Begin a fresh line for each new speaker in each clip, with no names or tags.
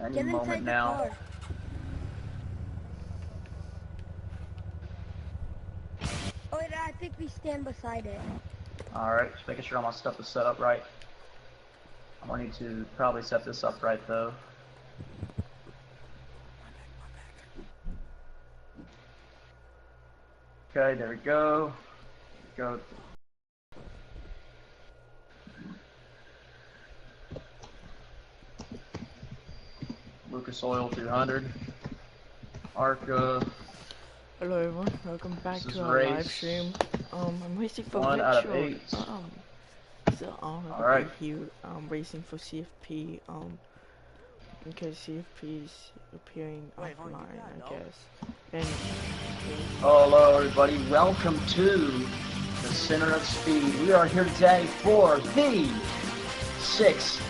Any moment now.
Car. Oh, yeah, I think we stand beside it.
Alright, just making sure all my stuff is set up right. I'm gonna need to probably set this up right though. Okay, there we go. Go. Lucas Oil 200. Arca.
Hello everyone, welcome back to our
race.
live stream. I'm racing for
1 out of 8.
Alright. Here, racing for CFP, because CFP is appearing offline, I guess. And
hello everybody, welcome to the Center of Speed. We are here today for the 6th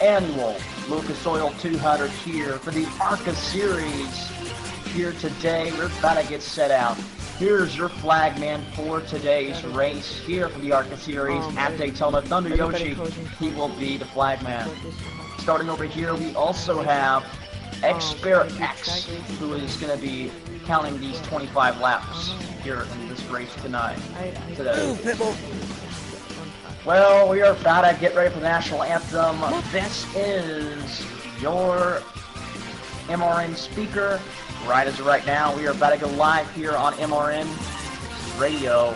annual Lucas Oil 200 here for the ARCA series. Here today, we're about to get set out. Here's your flagman for today's race here for the ARCA series at Daytona. Thunder Yoshi, he will be the flagman. Starting over here, we also have Expert X, who is going to be counting these 25 laps here in this race tonight. Today. Well, we are about to get ready for the national anthem. This is your MRN speaker. Right as of right now, we are about to go live here on MRN Radio,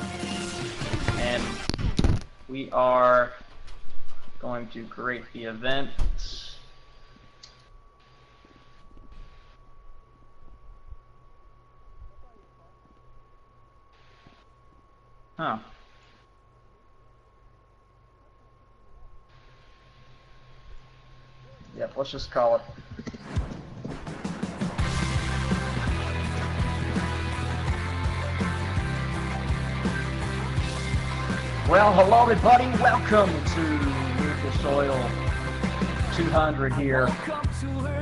and we are going to create the event. Huh. Yep, let's just call it. Well, hello everybody, welcome to Lucas Oil 200 here.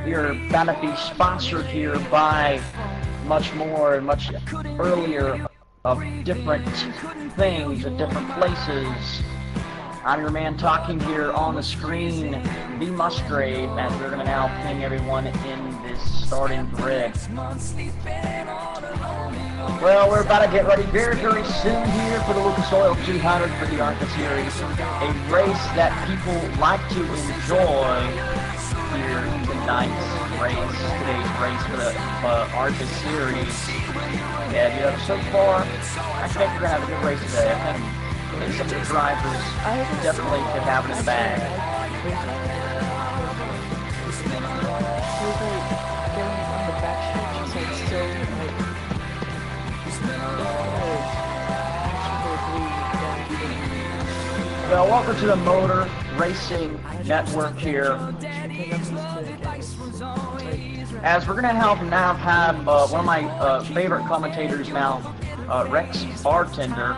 We are about to be sponsored here by much more and much earlier of different things at different places. I'm your man talking here on the screen, the Musgrave, as we're going to now ping everyone in this starting grid. Well, we're about to get ready very, very soon here for the Lucas Oil 200 for the ARCA series. A race that people like to enjoy here tonight's race, today's race for the ARCA series. And, you know, so far, I think we're going to have a good race today. I think some of the drivers definitely could have it in the bag. Well, welcome to the Motor Racing Network here. As we're going to have one of my favorite commentators now, Rex Bartender.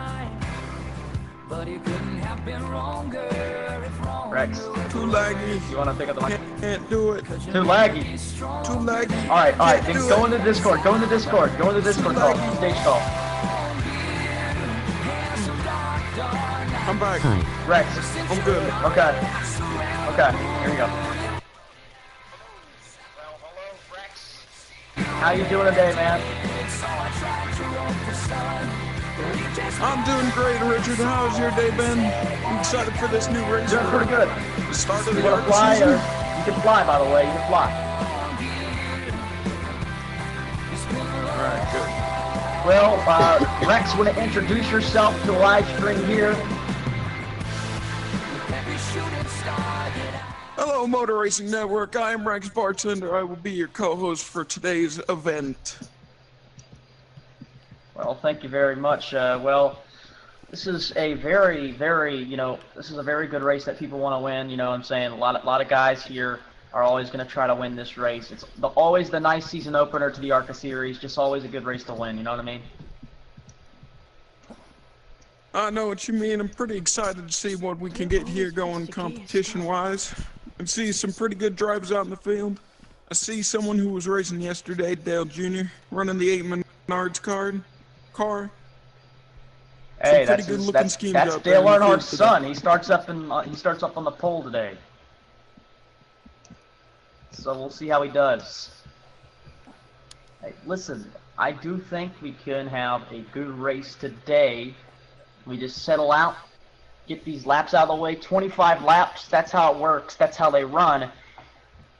Rex.
Too laggy.
You want to pick up the mic?
Can't do it.
Too laggy.
Too laggy.
Alright, then go into Discord. Go into Discord. Go into Discord call. Stage call.
I'm back.
Rex.
I'm good.
Okay. Okay, here we go. Well, hello, Rex. How you doing today, man?
I'm doing great, Richard. How's your day been? I'm excited for this new race.
Doing pretty good.
The start of the
ARCA season. You can fly, by the way. You can fly.
Alright, good.
Well, Rex, want to introduce yourself to the live stream here?
Hello, Motor Racing Network. I am Rex Bartender. I will be your co-host for today's event.
Well, thank you very much. Well, this is a very, very, this is a very good race that people want to win. You know what I'm saying? A lot of guys here are always going to try to win this race. It's always the nice season opener to the ARCA series. Just always a good race to win. You know what I mean?
I know what you mean. I'm pretty excited to see what we can get here going competition-wise. And see some pretty good drivers out in the field. I see someone who was racing yesterday, Dale Jr., running the 8 Menards car.
Hey, that's Dale Earnhardt's son. He starts up on the pole today. So we'll see how he does. Hey, listen, I do think we can have a good race today. We just settle out, get these laps out of the way. 25 laps, that's how it works. That's how they run.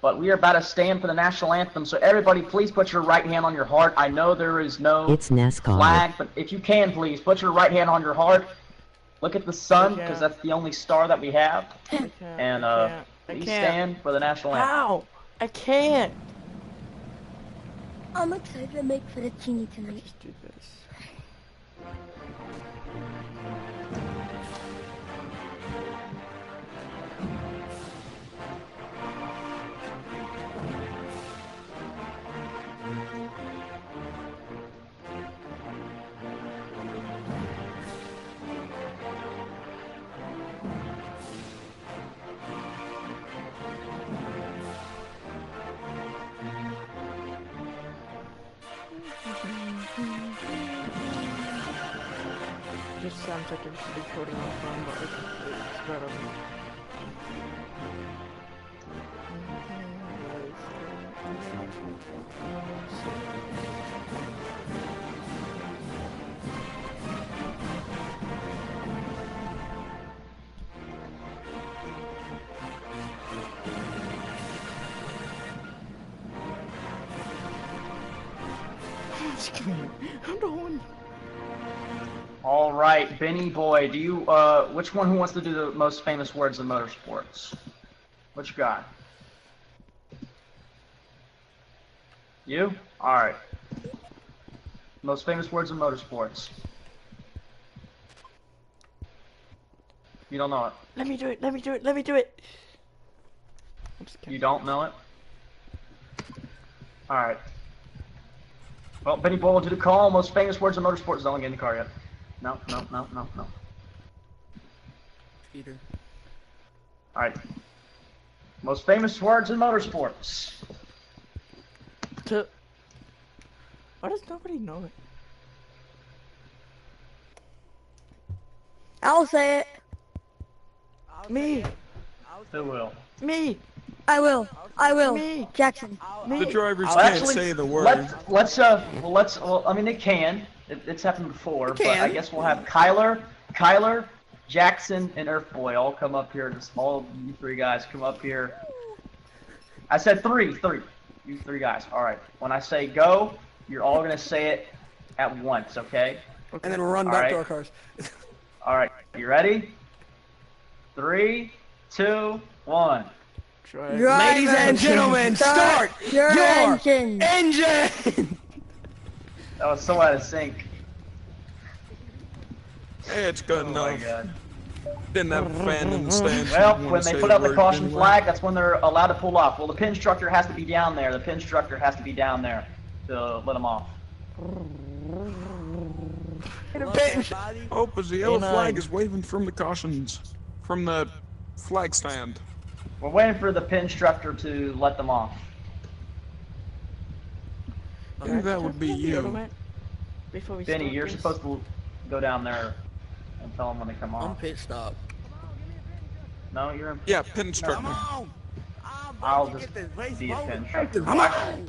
But we are about to stand for the national anthem, so everybody please put your right hand on your heart. I know there is no
It's NASCAR.
flag, but if you can, please, put your right hand on your heart. Look at the sun, because that's the only star that we have. And please stand for the national anthem.
How? I can't.
I'm excited to make fettuccine tonight.
Let's do this. Just sounds like it's recording on phone, but it's better. I'm going.
All right, Benny boy, do you, which one who wants to do the most famous words in motorsports? What you got? You? All right. Most famous words in motorsports. You don't know it.
Let me do it. Let me do it. Let me do it. I'm just kidding.
You don't know it? All right. Well, Benny boy will do the call. Most famous words in motorsports. Don't get in the car yet. No.
Peter.
Alright. Most famous words in motorsports.
Why does nobody know it?
I'll say it.
Me.
Who will?
Me.
I will. I will.
Me.
Jackson.
The drivers
Well,
can't
actually,
say the word.
Well, I mean, they can. It's happened before, but I guess we'll have Kyler, Jackson, and Earthboy all come up here. Just all you three guys come up here. I said three. You three guys. All right. When I say go, you're all gonna say it at once, okay?
And then run back to our cars.
All right. You ready? 3, 2, 1.
Ladies and gentlemen, start
your engine.
engine!
That was so out of sync.
Hey, it's good
Oh my
enough.
god.
Didn't have a fan in the stands.
Well,
who
when
wanna
they
say
put out the
word,
caution
didn't we?
flag, that's when they're allowed to pull off. Well, the pin instructor has to be down there. The pin instructor has to be down there to let them off.
Oh, because the yellow flag is waving from the cautions, from the flag stand.
We're waiting for the pin instructor to let them off.
I think that would be you.
Before we
Benny,
start
you're
this.
supposed to go down there and tell them when they come
I'm
off.
pit stop.
No, you're in.
Yeah, pin instructor.
I'll just be a pin instructor.
Come on!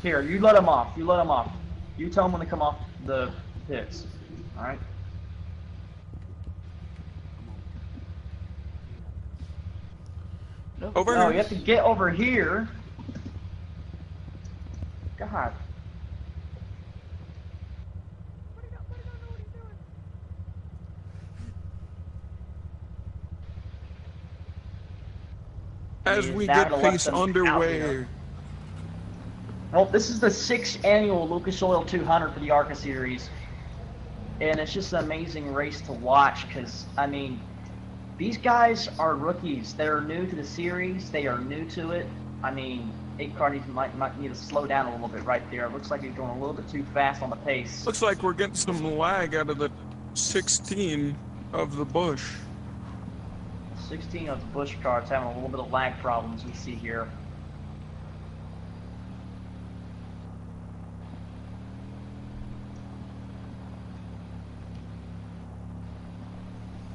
Here, you let them off. You let them off. You tell them when they come off the pits. All right.
Over
No,
here.
you have to get over here. God.
As we
Now
get
to let
pace
them out
underway.
here. Well, this is the 6th annual Lucas Oil 200 for the ARCA series. And it's just an amazing race to watch because, I mean, these guys are rookies. They're new to the series. They are new to it. I mean, 8-car might need to slow down a little bit right there. It looks like he's going a little bit too fast on the pace.
Looks like we're getting some lag out of the 16 of the Bush.
16 of the Bush car is having a little bit of lag problems we see here.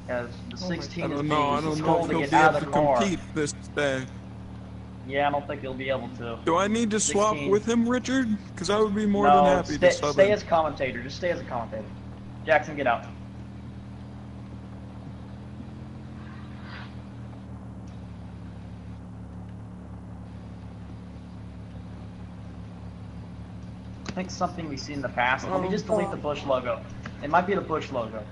As the 16
I
is
don't know. I
being
don't know
told
if
to
he'll
get
be
out
able
of
to
the car.
compete this day.
Yeah, I don't think he'll be able to.
Do I need to swap
16.
with him, Richard? Because I would be more than happy to sub
stay
in.
as commentator. Just stay as a commentator. Jackson, get out. I think something we've seen in the past. Let me just delete the Bush logo. It might be the Bush logo.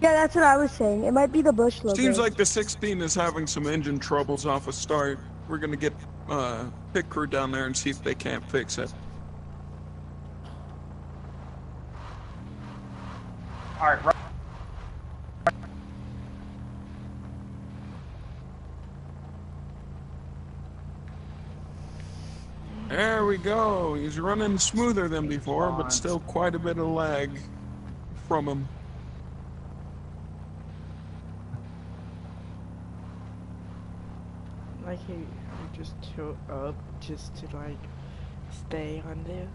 Yeah, that's what I was saying. It might be the Bush logo.
Seems like the 16 is having some engine troubles off a start. We're gonna get pit crew down there and see if they can't fix it.
All right, right.
There we go. He's running smoother than before, but still quite a bit of lag from him.
Like he just tilt up just to like stay on there.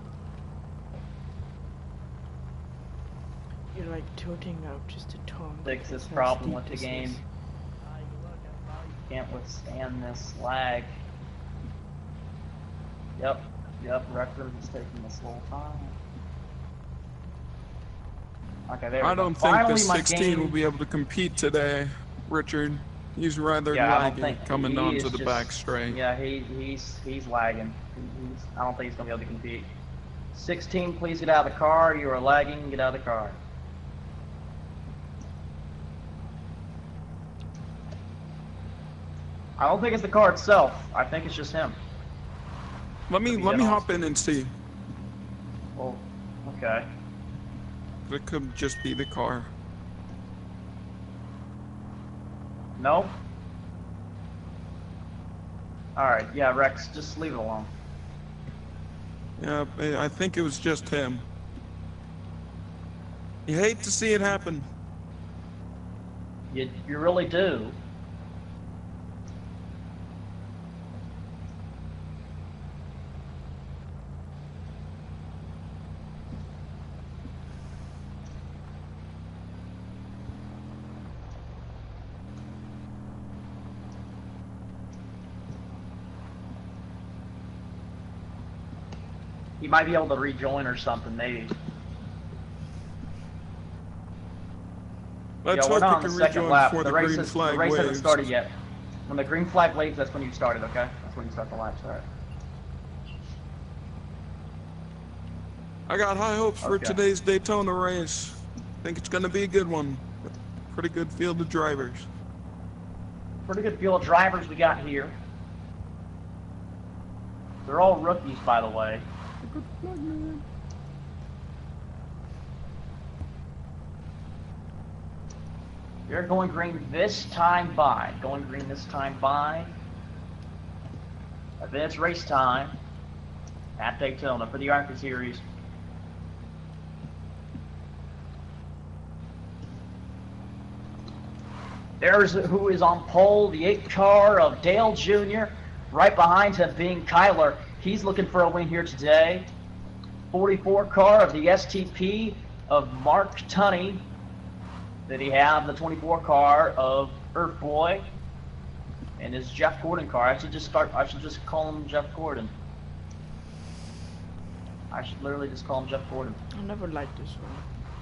You're like tilting up just to tone.
Fix this problem with the game. Can't withstand this lag. Yep, Recroom is taking this little time. Okay, there we go.
I don't think
Finally,
the
my
16
game-
will be able to compete today, Richard. He's rather
Yeah, I don't
laggy
think
coming
he
onto
is
the
just-
back straight.
Yeah, he's lagging. I don't think he's gonna be able to compete. 16, please get out of the car. You are lagging. Get out of the car. I don't think it's the car itself. I think it's just him.
Let me hop in and see.
Well, okay.
It could just be the car.
No? Alright, yeah, Rex, just leave it alone.
Yeah, I think it was just him. You hate to see it happen.
You really do. He might be able to rejoin or something, maybe.
Let's
Yeah, we're
hope
not
we
on
can
the second
rejoin
lap.
before the
race
green
has-
flag
the race hasn't
waves.
started yet. When the green flag waves, that's when you started, okay? That's when you start the lap start.
I got high hopes for
Okay.
today's Daytona race. Think it's gonna be a good one. Pretty good field of drivers.
Pretty good field of drivers we got here. They're all rookies, by the way. They're going green this time by. Going green this time by. And then it's race time at Daytona for the ARCA Series. There's who is on pole, the 8th car of Dale Jr. Right behind him being Kyler. He's looking for a win here today. 44 car of the STP of Mark Tunney. Then he have the 24 car of Earth Boy. And his Jeff Gordon car. I should just call him Jeff Gordon. I should literally just call him Jeff Gordon.
I never liked this one.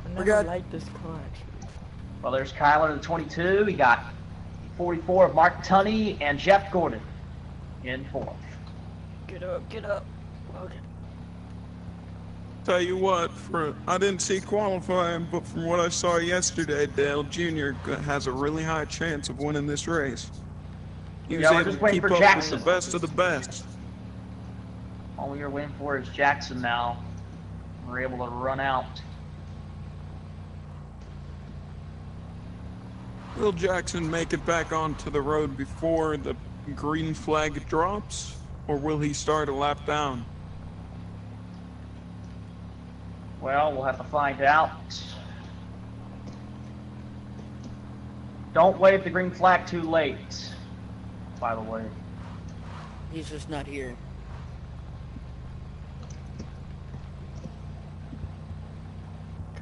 I
We're
never
good.
liked this car actually.
Well, there's Kyler in the 22. We got 44 of Mark Tunney and Jeff Gordon in 4th.
Get up, get up. Okay.
Tell you what, I didn't see qualifying, but from what I saw yesterday, Dale Jr. has a really high chance of winning this race. He was
Yeah, we're
able
just
to
waiting
keep
for
up
Jackson.
with the best of the best.
All we are waiting for is Jackson now. We're able to run out.
Will Jackson make it back onto the road before the green flag drops, or will he start a lap down?
Well, we'll have to find out. Don't wave the green flag too late, by the way.
He's just not here.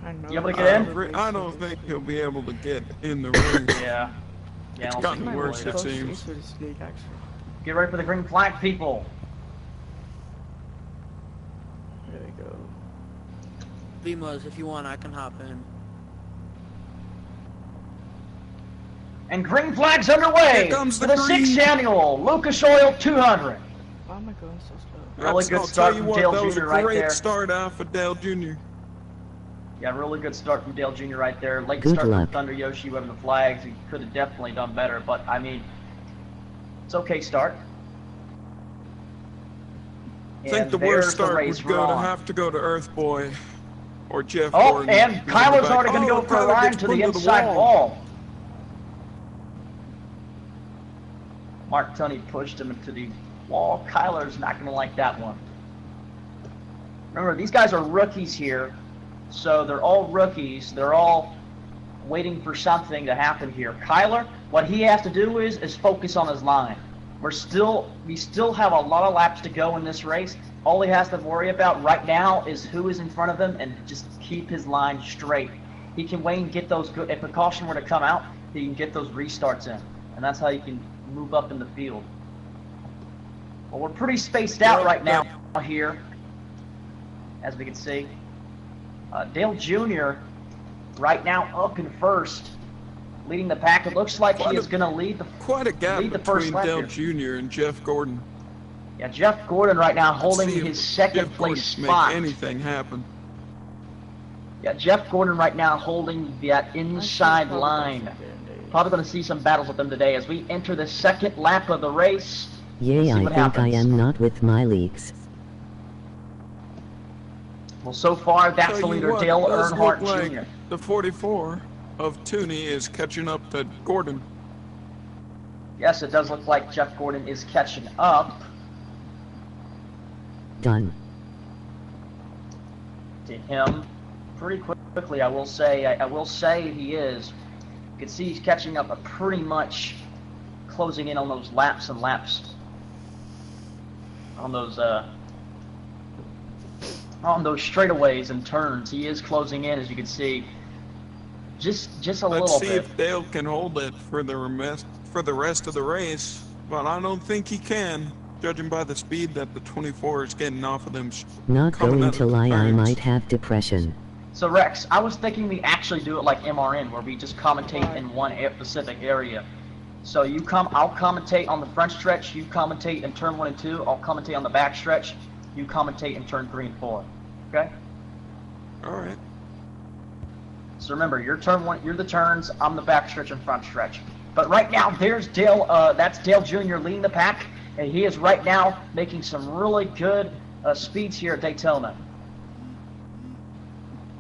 Kind of.
You able to get in?
I don't think he'll be able to get in the race.
Yeah. Yeah, I
It's
don't
gotten
think we
worse,
will
it
either.
seems.
This is big actually.
Get ready for the green flag, people.
There we go.
Limas, if you want, I can hop in.
And green flag's underway
Here comes
for
the
the
green.
6th annual Lucas Oil 200.
Why am I going so slow?
Really good
I'll
start
tell you
from
what,
Dale
that was
Jr.
a
right
great
there.
start out for Dale Jr.
Yeah, really good start from Dale Jr. right there. Late
Good
start
luck.
from Thunder Yoshi waving the flags. He could have definitely done better, but I mean, it's okay start.
I think
And
the
there's
worst start
race
would go
we're
to
on.
have to go to Earthboy or Jeff
Oh,
Gordon.
and
who's in the
Kyler's
back.
already going to
Oh,
go for a
Kyler
line
gets
to the
put
inside wall. Mark Tunney pushed him into the wall. Kyler's not going to like that one. Remember, these guys are rookies here, so they're all rookies. They're all waiting for something to happen here. Kyler, what he has to do is focus on his line. We still have a lot of laps to go in this race. All he has to worry about right now is who is in front of him and just keep his line straight. He can wait and get those good. If a caution were to come out, he can get those restarts in, and that's how you can move up in the field. Well, we're pretty spaced out right now here, as we can see. Dale Jr. right now up in first, leading the pack. It looks like he is going to lead the
Quite a gap
lead the first
between
lap
Dale
here.
Jr. and Jeff Gordon.
Yeah, Jeff Gordon right now holding
See if
his second
Jeff
place
Gordon
spot.
Make anything happen.
Yeah, Jeff Gordon right now holding that inside line. Probably going to see some battles with them today as we enter the second lap of the race.
Yay,
See
I
what
think
happens.
I am not with my leaks.
Well, so far that's
Tell
the
you
leader,
what,
Dale
it does
Earnhardt
look like
Jr.
the 44 of Tooney is catching up to Gordon.
Yes, it does look like Jeff Gordon is catching up
Done.
to him pretty quickly. I will say. I will say he is. You can see he's catching up, pretty much closing in on those laps and laps. On those straightaways and turns, he is closing in, as you can see. Just a
Let's
little
see
bit.
if Dale can hold it for the rest of the race, but I don't think he can, judging by the speed that the 24 is getting off of them.
Not
coming
going
out of
to
the
lie, I
turns.
might have depression.
So Rex, I was thinking we actually do it like MRN, where we just commentate in one specific area. So I'll commentate on the front stretch, you commentate in turn 1 and 2, I'll commentate on the back stretch, you commentate in turn 3 and 4. Okay?
All right.
So remember, you're turn 1, you're the turns, I'm the back stretch and front stretch. But right now, there's Dale. That's Dale Jr. leading the pack, and he is right now making some really good speeds here at Daytona.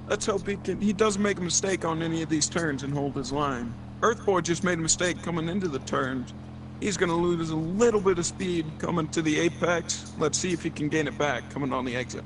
Let's hope he doesn't make a mistake on any of these turns and hold his line. Earthboy just made a mistake coming into the turns. He's going to lose a little bit of speed coming to the apex. Let's see if he can gain it back coming on the exit.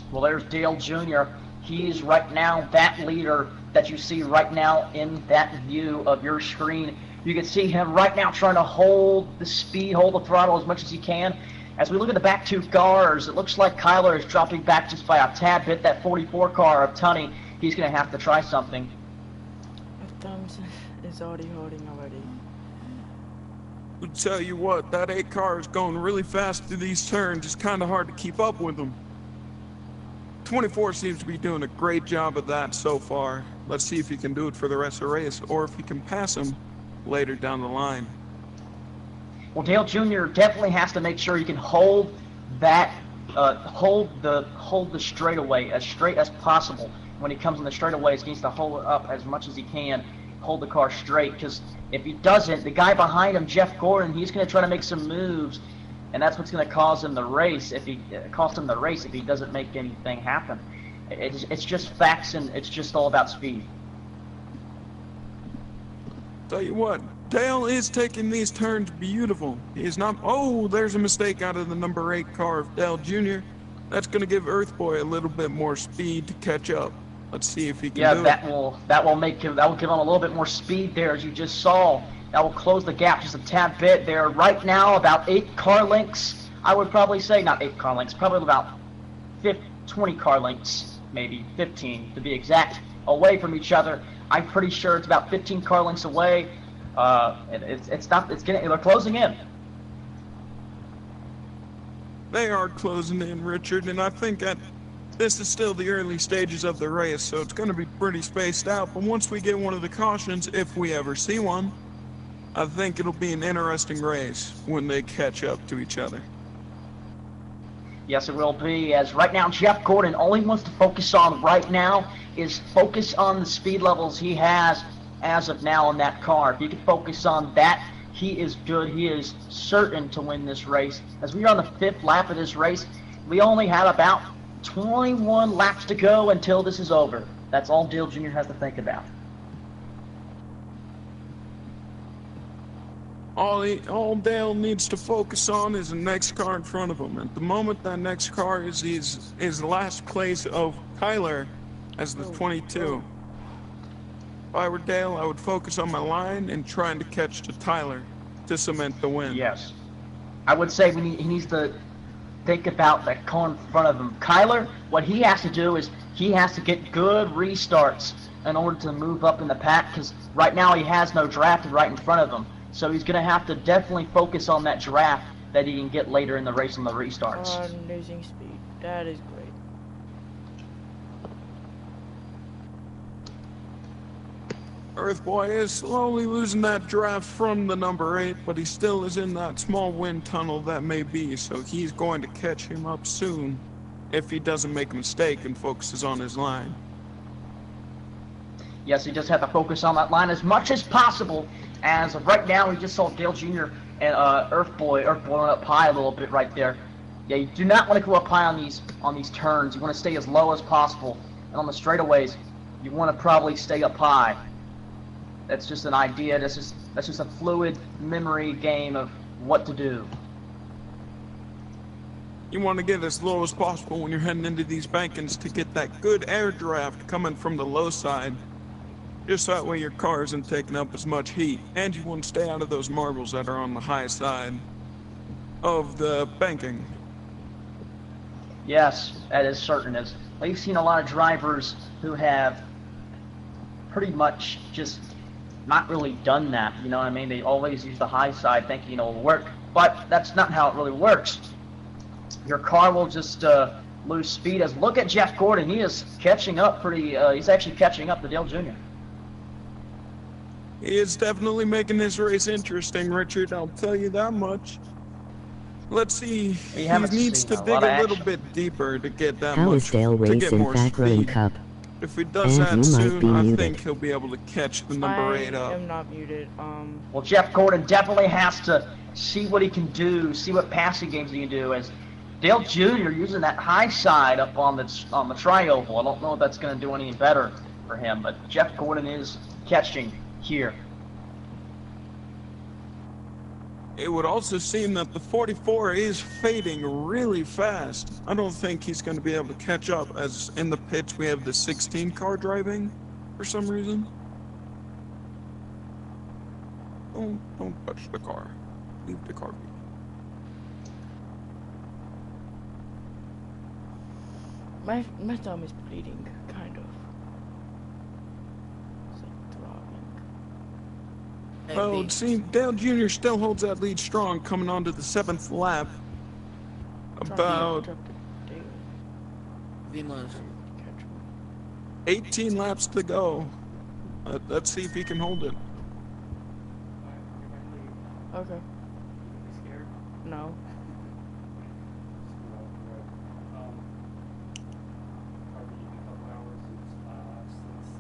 Well, there's Dale Jr. He is right now that leader that you see right now in that view of your screen. You can see him right now trying to hold the speed, hold the throttle as much as he can. As we look at the back two cars, it looks like Kyler is dropping back just by a tad bit. That 44 car of Tunney, he's going to have to try something.
Thumbs is already holding already.
I'll tell you what, that 8 car is going really fast through these turns. It's kind of hard to keep up with them. 24 seems to be doing a great job of that so far. Let's see if he can do it for the rest of the race, or if he can pass him later down the line.
Well, Dale Jr. definitely has to make sure he can hold that, hold the straightaway as straight as possible. When he comes in the straightaways, he needs to hold it up as much as he can, hold the car straight. Because if he doesn't, the guy behind him, Jeff Gordon, he's going to try to make some moves, and that's what's going to cause him the race. If he cost him the race, if he doesn't make anything happen, it's just facts, and it's just all about speed.
Tell you what, Dale is taking these turns beautiful. He is not. Oh, there's a mistake out of the number 8 car of Dale Jr. That's going to give Earthboy a little bit more speed to catch up. Let's see if he can do
Yeah,
it.
that will give him a little bit more speed there, as you just saw. That will close the gap just a tad bit there. Right now, about 8 car lengths. I would probably say not 8 car lengths, probably about 20 car lengths, maybe 15 to be exact, away from each other. I'm pretty sure it's about 15 car lengths away. It's not. It's getting. They're closing in.
They are closing in, Richard, and I think that this is still the early stages of the race, so it's going to be pretty spaced out. But once we get one of the cautions, if we ever see one, I think it'll be an interesting race when they catch up to each other.
Yes, it will be. As right now, Jeff Gordon only wants to focus on right now is focus on the speed levels he has as of now in that car. If he can focus on that, he is good. He is certain to win this race. As we are on the 5th lap of this race, we only have about 21 laps to go until this is over. That's all Dale Jr. has to think about.
All Dale needs to focus on is the next car in front of him. At the moment, that next car is the last place of Tyler as the 22. If I were Dale, I would focus on my line and trying to catch to Tyler to cement the win.
Yes. I would say he needs to think about that car in front of him. Kyler, what he has to do is he has to get good restarts in order to move up in the pack, because right now he has no draft right in front of him. So he's going to have to definitely focus on that draft that he can get later in the race on the restarts.
Losing speed. That is great.
Earthboy is slowly losing that draft from the number 8, but he still is in that small wind tunnel that may be, so he's going to catch him up soon if he doesn't make a mistake and focuses on his line.
Yes, he just has to focus on that line as much as possible. As of right now, we just saw Dale Jr. and Earthboy went up high a little bit right there. Yeah, you do not want to go up high on these turns. You want to stay as low as possible. And on the straightaways, you want to probably stay up high. That's just an idea. That's just a fluid memory game of what to do.
You want to get as low as possible when you're heading into these bankings to get that good air draft coming from the low side. Just that way your car isn't taking up as much heat, and you want to stay out of those marbles that are on the high side of the banking.
Yes, that is certain. As we've seen a lot of drivers who have pretty much just not really done that, you know what I mean? They always use the high side thinking it'll work, but that's not how it really works. Your car will just lose speed. As look at Jeff Gordon, he is catching up he's actually catching up to Dale Jr.
He is definitely making this race interesting, Richard, I'll tell you that much. Let's see, he needs to dig a little bit deeper to get that
How
much,
is Dale
to get
racing
more
Factoring
speed.
Cup?
If he does
And
that
you might
soon,
be
I
muted.
think he'll be able to catch the number 8 up.
I am not muted.
Well, Jeff Gordon definitely has to see what he can do, see what passing games he can do. As Dale Jr. using that high side up on the tri-oval, I don't know if that's going to do any better for him, but Jeff Gordon is catching here.
It would also seem that the 44 is fading really fast. I don't think he's going to be able to catch up, as in the pits we have the 16 car driving for some reason. Don't touch the car. Leave the car be.
My thumb is bleeding, kind of. It's like throbbing.
Oh, it seems Dale Jr. still holds that lead strong coming onto the 7th lap. About
Vimos.
18 laps to go. Let's see if he can hold it.
Okay. No.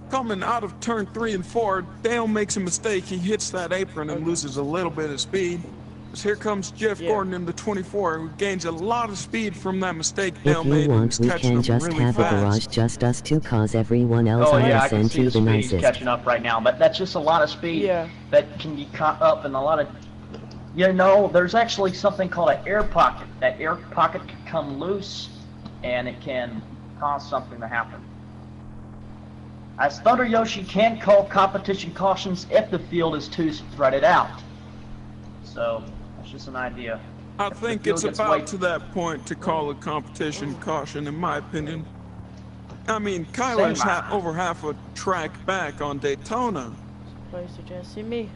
Coming out of turn 3 and 4, Dale makes a mistake. He hits that apron and loses a little bit of speed. As here comes Jeff Gordon in the 24, who gains a lot of speed from that mistake Dale
If you
made. And
want,
is
we
catching
can
up
just
really
have a
fast.
garage just us two, cause everyone else
Oh
on
yeah, I
us
can
and
see
to
the
the
speed he's
nicest.
catching up right now, but that's just a lot of speed
Yeah.
that can be caught up in a lot of... You know, there's actually something called an air pocket. That air pocket can come loose, and it can cause something to happen. As Thunder Yoshi can call competition cautions if the field is too spreaded out. So, that's just an idea.
I
If the
think
field
it's
gets
about
way-
to that point to call a competition caution, in my opinion. I mean, Kyler's
Same.
over half a track back on Daytona.
Place to just see me.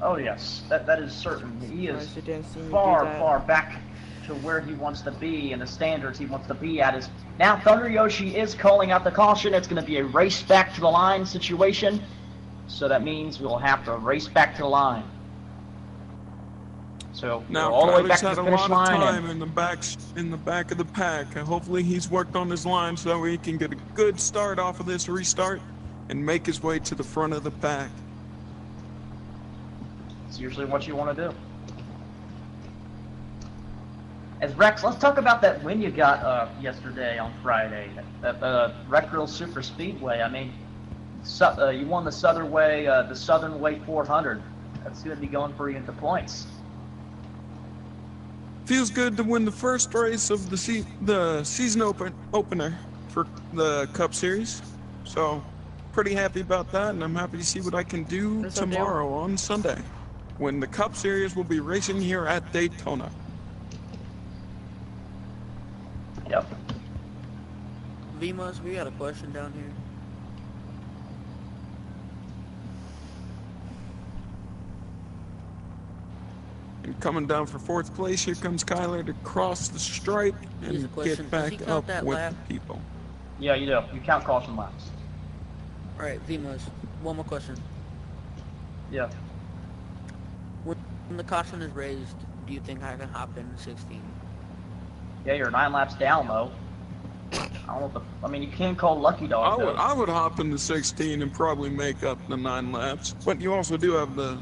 Oh yes, that is certain. He is
Surprised you didn't see me do
far,
that.
far back to where he wants to be and the standards he wants to be at. Is now Thunder Yoshi is calling out the caution. It's going to be a race back to the line situation. So that means we'll have to race back to the line. So
Now,
we're all the way back
Kyler's
to the
had a
finish
lot of
line.
time in the back of the pack. Hopefully he's worked on his line so he can get a good start off of this restart and make his way to the front of the pack.
It's usually what you want to do. As Rex, let's talk about that win you got yesterday on Friday at Recreal Super Speedway. I mean, you won the Southern Way 400. That's going to be going for you into points.
Feels good to win the first race of the season opener for the Cup Series. So, pretty happy about that, and I'm happy to see what I can do
What's up,
tomorrow on Sunday, when the Cup Series will be racing here at Daytona.
Yep.
Vimas, we got a question down here.
And coming down for fourth place, here comes Kyler to cross the stripe
Here's a
and
question.
get
Does he
back
count
up
that
with
lap?
people.
Yeah, you do. You count caution laps.
Alright, Vimas, one more question.
Yeah.
When the caution is raised, do you think I can hop in 16?
Yeah, you're 9 laps down though. I don't know I mean, you can call Lucky Dog though.
I would hop into 16 and probably make up the 9 laps. But you also do have the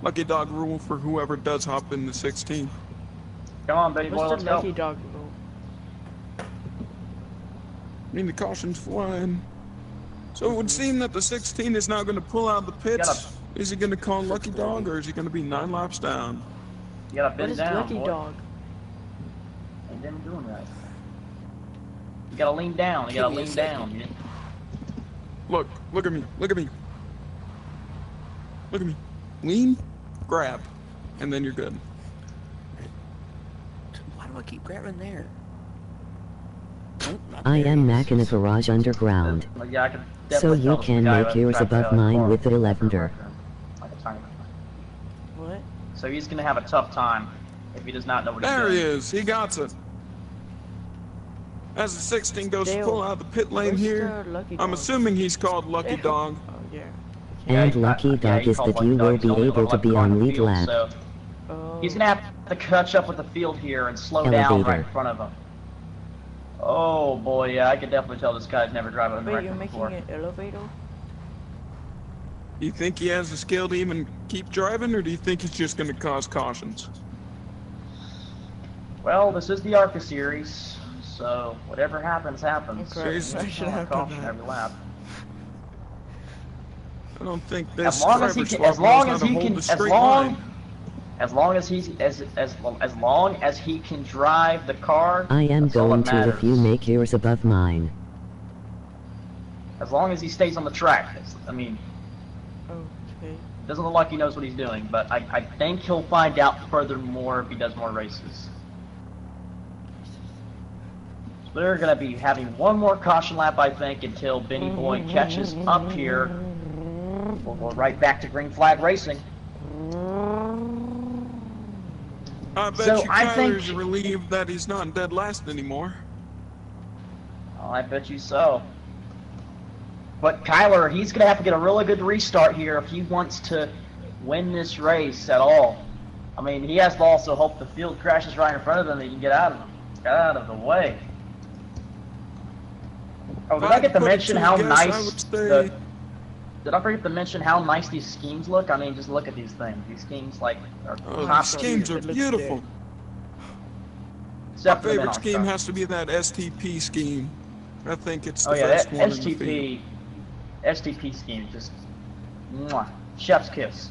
Lucky Dog rule for whoever does hop into 16.
Come on, baby boy,
What's
let's
the
go.
lucky dog rule?
I mean, the caution's flying. So it would seem that the 16 is now going to pull out the pits. Is he going to call Lucky Dog, or is he going to be 9 laps down?
You gotta
What
bend
is
down,
lucky
boy.
dog?
Ain't them doing right. You gotta lean down. You
Give
gotta
me a
lean
second.
down.
Look at me. Look at me. Look at me. Lean, grab, and then you're good.
Why do I keep grabbing there? Nope, not
I
there.
am Mac in a garage underground.
Yeah, I can
So
definitely
you
tell this
can
guy
make
was
yours
trying to
above
play like
mine
car.
with the 11er.
Like a tiny-
What?
So he's gonna have a tough time if he does not know what he's
There
doing.
he is. He got it. As the 16 goes to
Dale,
pull out the pit lane
where's
here,
the lucky
I'm
dog?
assuming he's called Lucky
Dale.
Dog.
Oh, yeah.
And
Yeah,
Lucky
yeah,
Dog
he
is
called
that
Lucky
you
Dog.
will
He's
be
only
able to
left
be
car in
on
the
lead
field,
lap.
so
Oh.
he's gonna have to catch up with the field here and slow down
Elevator.
right in front of him. Oh boy, yeah, I can definitely tell this guy's never driven a
Wait, you're
Recroom
making
before.
an elevator?
Do you think he has the skill to even keep driving, or do you think he's just going to cause cautions?
Well, this is the ARCA series, so whatever happens, happens.
Okay,
Seriously?
I should
Call
have
caution
done that.
every lap.
I don't think this
As long as he
driver's
can,
squad
as long
knows
as
how to
he
hold
can,
a
as
straight
long,
line.
as long as he's as long as he can drive the car.
I am
that's all
going
that
to if you
matters.
make yours above mine.
As long as he stays on the track. I mean,
Okay.
doesn't look like he knows what he's doing, but I think he'll find out furthermore if he does more races. So they're going to be having one more caution lap, I think, until Benny Boy catches up here. We'll go right back to green flag racing.
I bet
So
you
I
Kyler's
think-
relieved that he's not dead last anymore.
Oh, I bet you so. But Kyler, he's going to have to get a really good restart here if he wants to win this race at all. I mean, he has to also hope the field crashes right in front of him and he can get out of the way. Oh, did I get to mention how nice Did I forget to mention how nice these schemes look? I mean, just look at these things. These schemes, like, are
Oh, the
top
schemes
tier.
are beautiful. My
Except for the
favorite
men on
scheme
truck.
has to be that STP scheme. I think it's the
Oh yeah,
best
that
one in the field.
STP scheme, just, mwah, chef's kiss.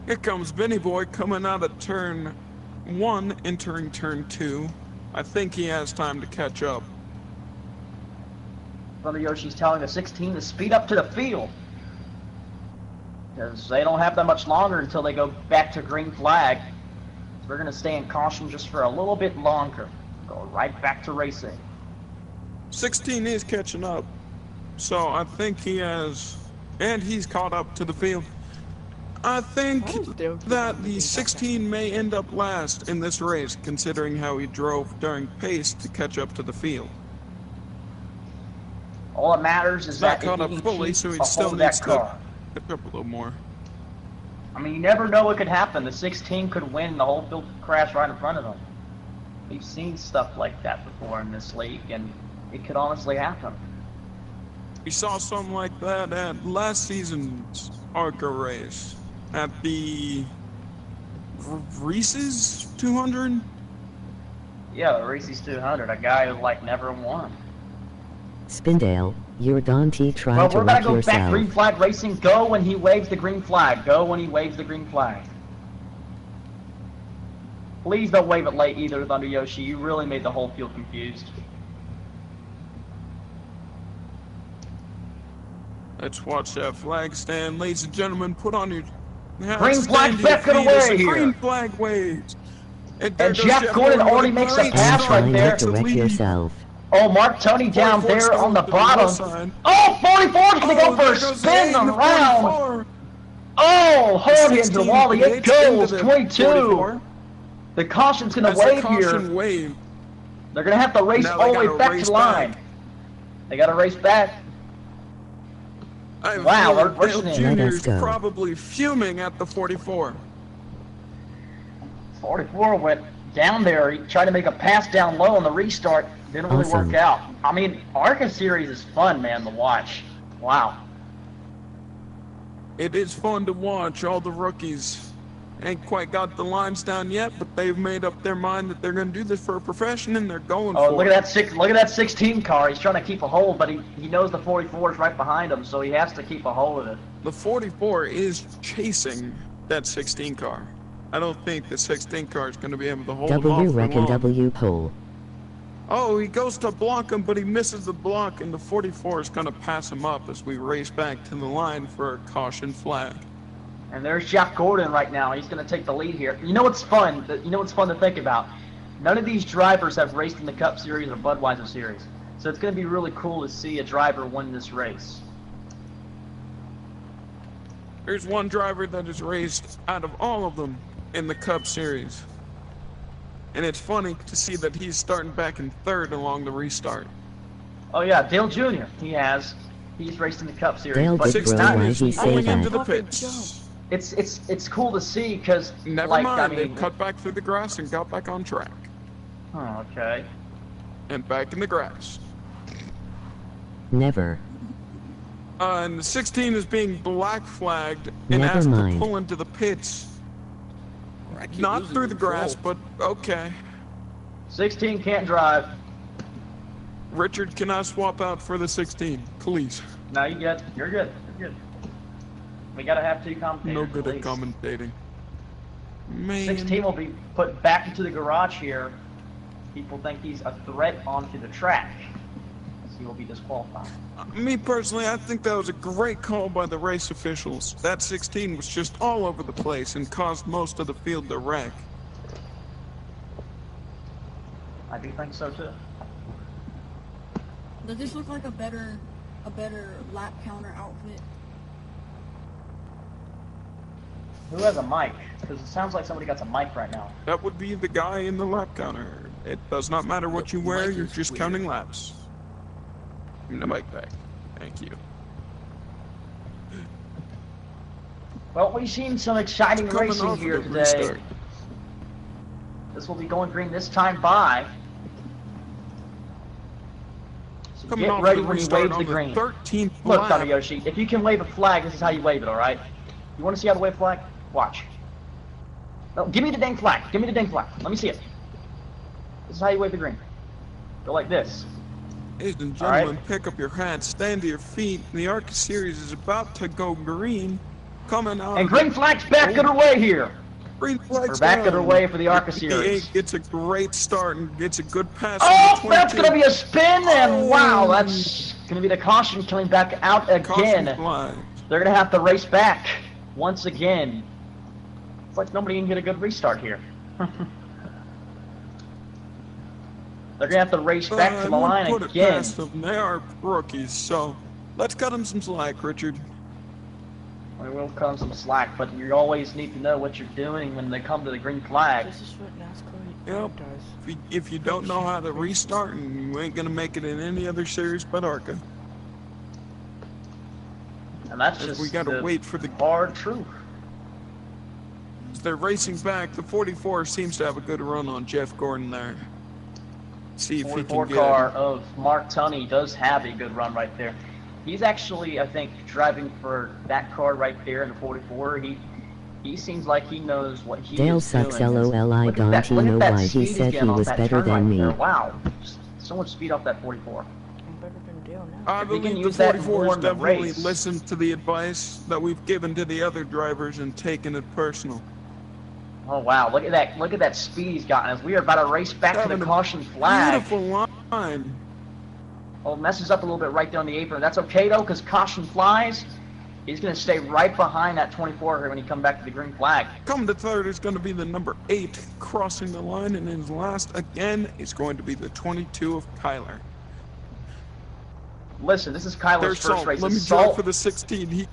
Here comes Benny Boy coming out of turn 1, entering turn 2. I think he has time to catch up.
Brother Yoshi's telling the 16 to speed up to the field. Because they don't have that much longer until they go back to green flag. So we're going to stay in caution just for a little bit longer. Go right back to racing.
16 is catching up. So I think he has, and he's caught up to the field. I think
Why is Dale
that
keeping
the
me
16 may end up last in this race, considering how he drove during pace to catch up to the field.
All that matters is
He's not
that if
caught
he
up
can
fully,
keep
so he
a
still
hold of
needs
that
to
car.
catch up a little more.
I mean, you never know what could happen. The 16 could win and the whole field could crash right in front of him. We've seen stuff like that before in this league, and it could honestly happen.
We saw something like that at last season's ARCA race at the Reese's 200.
Yeah, the Reese's 200, a guy who like never won.
Spindale, you're Dante trying
Well,
to
we're gonna
wreck
go back
yourself.
green flag racing. Go when he waves the green flag. Go when he waves the green flag. Please don't wave it late either, Thunder Yoshi. You really made the whole field confused.
Let's watch that flag stand. Ladies and gentlemen, put on your hats.
Green flag
stand to your
back and
feet as
away
the
here.
green flag waves. And there
And
goes
Jeff Gordon
with
already
a
makes a
great
pass
And
start
right
trying
there.
not to
to
wreck
lead.
yourself.
Oh, Mark Tony down
44's
there on the
going to the left
bottom.
side.
Oh, 44's gonna go for
there
a
goes
spin
the
around.
44.
Oh, hold him,
16
Wally. It
hits into
goes.
the
22.
44.
The caution's gonna
As the
wave
caution
here.
wave.
They're gonna have to race
Now they
all the way
gotta
back to
race
the line.
back.
They gotta race back.
I have
Wow,
a feeling
we're
Dale
pushing
in.
Jr.
Let us
is
go.
probably fuming at the 44.
44 went down there. He tried to make a pass down low on the restart. Didn't really
Awesome.
work out. I mean, ARCA series is fun, man, to watch. Wow.
It is fun to watch. All the rookies ain't quite got the lines down yet, but they've made up their mind that they're going to do this for a profession, and they're going
Oh,
for
look
it.
at that look at that 16 car. He's trying to keep a hold, but he knows the 44 is right behind him, so he has to keep a hold of it.
The 44 is chasing that 16 car. I don't think the 16 car is going to be able to hold him
W
off for
reckon
long.
W pole.
Oh, he goes to block him, but he misses the block, and the 44 is going to pass him up as we race back to the line for a caution flag.
And there's Jeff Gordon right now. He's going to take the lead here. You know what's fun? You know what's fun to think about? None of these drivers have raced in the Cup Series or Budweiser Series. So it's going to be really cool to see a driver win this race.
There's one driver that has raced out of all of them in the Cup Series. And it's funny to see that he's starting back in third along the restart.
Oh yeah, Dale Jr. He's raced in the Cup Series.
Dale
but
did
it's
grow,
not-
why he say
Going into
that?
the pits.
It's cool to see because
Never
like
mind,
I
they
mean,
cut back through the grass and got back on track.
oh, okay.
And back in the grass.
Never.
And the 16 is being black flagged and
Never
asked
mind.
to pull into the pits.
I keep
Not
losing
through the grass,
control.
but okay.
16 can't drive.
Richard, can I swap out for the 16, please?
No, you're good. You're good. We gotta have two commentators.
No good
at
at
least.
commentating. Man.
16 will be put back into the garage here. People think he's a threat onto the track. So he will be disqualified.
Me personally, I think that was a great call by the race officials. That 16 was just all over the place and caused most of the field to wreck.
I do think so too.
Does this look like a better lap counter outfit?
Who has a mic? Because it sounds like somebody got a mic right now.
That would be the guy in the lap counter. It does not matter what you wear,
Mike
you're
is
just
weird.
counting laps. Give me the mic back. Thank you.
Well, we've seen some exciting
Coming
racing
off
here
of the
today.
restart.
This will be going green this time by. So
Coming
get
off
ready
the
when he
restart
waves
on
the
the
green.
13th
Look,
lap.
Tadayoshi, if you can wave a flag, this is how you wave it, alright? You want to see how to wave a flag? Watch. No, give me the dang flag. Give me the dang flag. Let me see it. This is how you wave the green. Go like this.
Ladies and
All right.
gentlemen, pick up your hats, stand to your feet. The ARCA Series is about to go green. Coming out
And
of
green flag's back underway here.
green flags
We're back
down.
underway for the ARCA
The
Series.
8 gets a great start and gets a good pass.
Oh,
from the
that's
22.
going to be a spin, and
Oh.
wow, that's going to be the caution coming back out
Caution
again.
flag.
They're going to have to race back once again. It's like nobody can get a good restart here. They're going to have to race back
I
to the
wouldn't
line
put it
again.
past them. They are rookies, so let's cut them some slack, Richard.
There will come some slack, but you always need to know what you're doing when they come to the green flag.
This is what NASCAR
Yep.
does.
If you don't know how to restart, and you ain't gonna make it in any other series but ARCA.
And that's just
We gotta
the
wait for the.
hard truth.
They're racing back. The 44 seems to have a good run on Jeff Gordon there. See if he
44
can get
car of Mark Tunney does have a good run right there. He's actually, I think, driving for that car right there in the 44. He seems like he knows what he
Dale
is
sucks
doing.
LOL. I
Look at that-
don't
look at
know
that
why he
speed he's
said he
getting off
was
that
better
turn
than
right
me.
there. Wow, so much speed off that 44.
I'm better than Dale now.
I
If we can
believe the
use that
44
more
has
in the
definitely
race.
listened to the advice that we've given to the other drivers and taken it personal.
Oh wow, look at that! Look at that speed he's gotten as we are about to race back to
Having
the
a
caution flag.
Beautiful line.
Oh, messes up a little bit right there on the apron. That's okay though, because caution flies. He's going to stay right behind that 24 here when he comes back to the green flag.
Coming to third is going to be the number 8 crossing the line, and his last again is going to be the 22 of Kyler.
Listen, this is Kyler's
There's
first
Salt.
race.
Let me
It's
drive
Salt.
for the 16. He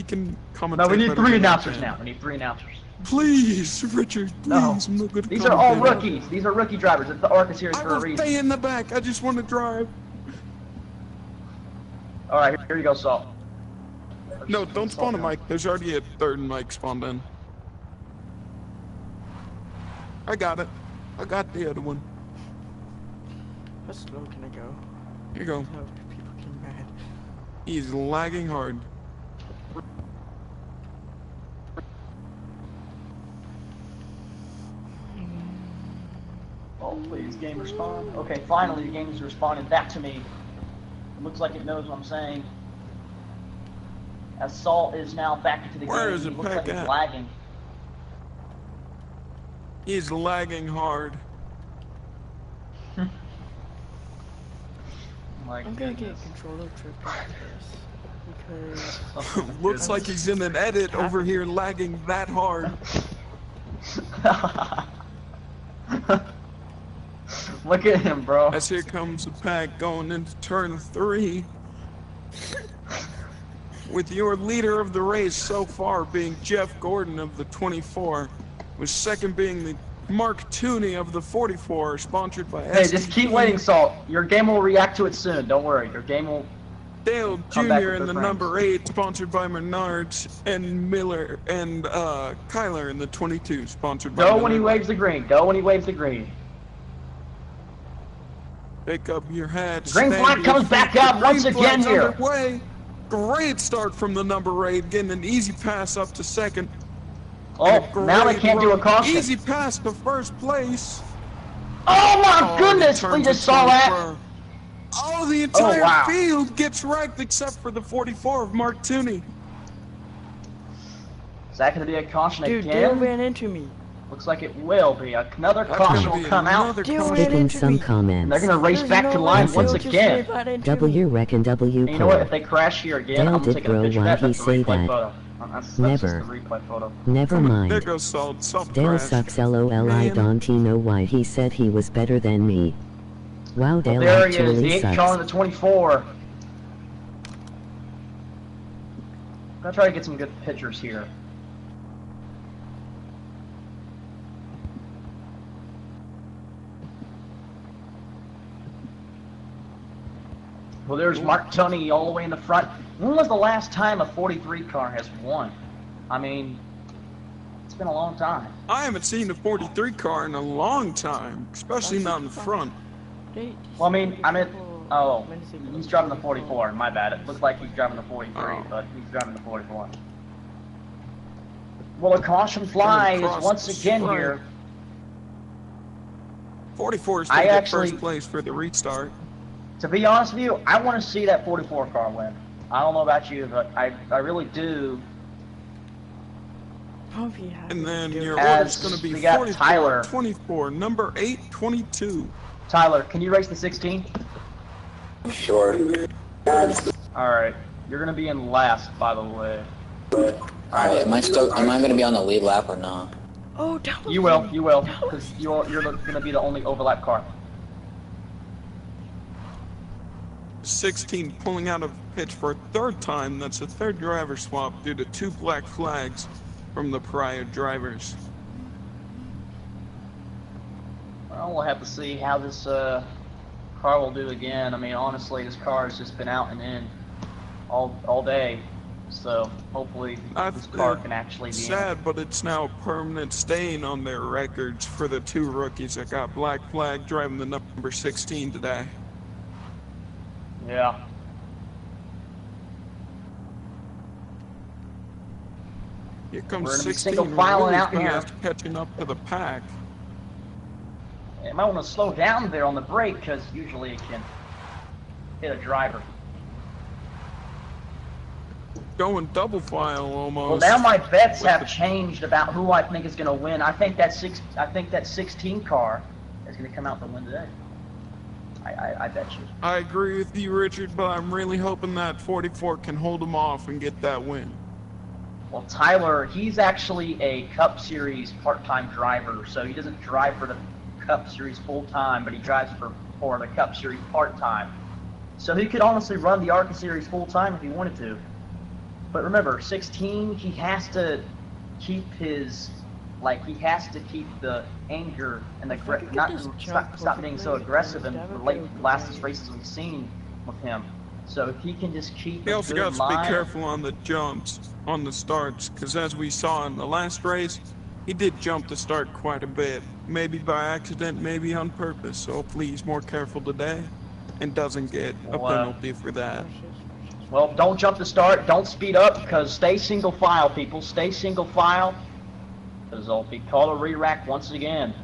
can commentate.
No, we need
better
3
than I
announcers
can.
now. We need 3 announcers.
Please, Richard, please.
No,
I'm no good at
these are all
commentating.
rookies. These are rookie drivers. It's the ARCA series
I
for a
will
reason.
stay in the back. I just want to drive.
All right, here you go, Salt.
No, don't spawn a mic. There's already a third mic spawned in. I got it. I got the other one.
How slow can I go?
Here you go.
How people get mad.
He's lagging hard.
Oh, please, game respond. Okay, finally the game is responding back to me. It looks like it knows what I'm saying. As Salt is now back into the
Where
game.
is
He
it
looks like
back
he's
at?
lagging.
He's lagging hard.
My
I'm gonna get
goodness.
a controller trip after this. Because
Oh, my
Looks like he's in an edit over here lagging that hard.
Look at him, bro.
As here comes the pack going into turn 3. With your leader of the race so far being Jeff Gordon of the 24, with second being the Mark Tooney of the 44, sponsored by
Hey, just keep waiting, Salt. Your game will react to it soon. Don't worry. Your game will.
Dale
Come back
Jr.
with
in
their
the
friends.
number 8, sponsored by Menards, and Miller and Kyler in the 22, sponsored by
Go when he
Miller.
waves the green. Go when he waves the green.
Pick up your hats.
Green
stand
flag
to your
comes
feet.
back
The
out once
green
again
flag's
here.
underway. Great start from the number 8, getting an easy pass up to second.
Oh,
And
now they
great
can't do a
run.
caution.
Easy pass to first place.
Oh my
Oh,
goodness!
he
We
turns
just
it
saw
to
that.
the Oh, the entire
wow.
field gets wrecked except for the 44 of Mark Tooney.
Is that going to be a caution
dude, Dale
again?
ran into me.
Looks like it will be. Another
That's
caution
gonna
will
be
come out.
another
Dale
caution.
ran
Stick in
into
some
me.
And
comments.
they're going to race
There's
back
no
to
way
line
Dale
once
just
again.
ran into
W
me.
reckon W
And you know what? If
pull.
they crash here again,
Dale
I'm
did
taking a
grow,
picture of
why
that.
he
That's a
say
replay
that?
photo. That's
Never.
just a replay photo.
Never
There
mind.
goes Salt. Salt
Dale
crashed.
sucks LOL. I
Man.
don't know why he said he was better than me. Wow,
Well,
Dale
there he is, the
actually
8 car and
sucks.
the 24. I'm going to try to get some good pictures here. Well, there's Mark Tunney all the way in the front. When was the last time a 43 car has won? I mean, it's been a long time.
I haven't seen a 43 car in a long time, especially not in front.
Well, I meant, oh, he's driving the 44. My bad. It looked like he's driving the 43,
Oh.
but he's driving the 44. Well, a caution flies
across
once
the
again
stripe.
here.
44 is
I
going to get
actually-
first place for the restart.
To be honest with you, I want to see that 44 car win. I don't know about you, but I really do.
I'll be happy
And then
to do
your
it.
As
order's going to be
we got
44,
Tyler.
24, number 8, 22.
Tyler, can you race the 16?
Sure.
All right, you're gonna be in last, by the way.
Alright, am I gonna be on the lead lap or not?
Oh, that was
You will,
me.
you will,
That was
because you're gonna be the only overlap car.
16 pulling out of pitch for a third time. That's a third driver swap due to 2 black flags from the prior drivers.
Well, we'll have to see how this car will do again. I mean, honestly, this car has just been out and in all day. So hopefully this car can actually be
sad, but it's now a permanent stain on their records for the 2 rookies that got black flag driving the number 16 today.
Yeah.
Here comes
We're gonna be
16
single filing
really
out here.
fast, catching up to the pack.
You might want to slow down there on the brake because usually it can hit a driver.
Going double file almost.
Well, now my bets have changed about who I think is going to win. I think that 16 car is going to come out to win today. I bet you.
I agree with you, Richard, but I'm really hoping that 44 can hold him off and get that win.
Well, Tyler, he's actually a Cup Series part-time driver, so he doesn't drive for the Cup Series full-time, but he drives for the Cup Series part-time. So he could honestly run the ARCA Series full-time if he wanted to. But remember, 16, he has to keep his, he has to keep the anger and the stop being so aggressive in the last races we've seen with him. So if he can just keep
He also got to be careful on the jumps, on the starts, because as we saw in the last race, he did jump the start quite a bit. Maybe by accident, maybe on purpose. So hopefully he's more careful today and doesn't get a penalty for that.
Well, don't jump the start, don't speed up, because stay single file, people. Stay single file, because they'll be called a re-rack once again.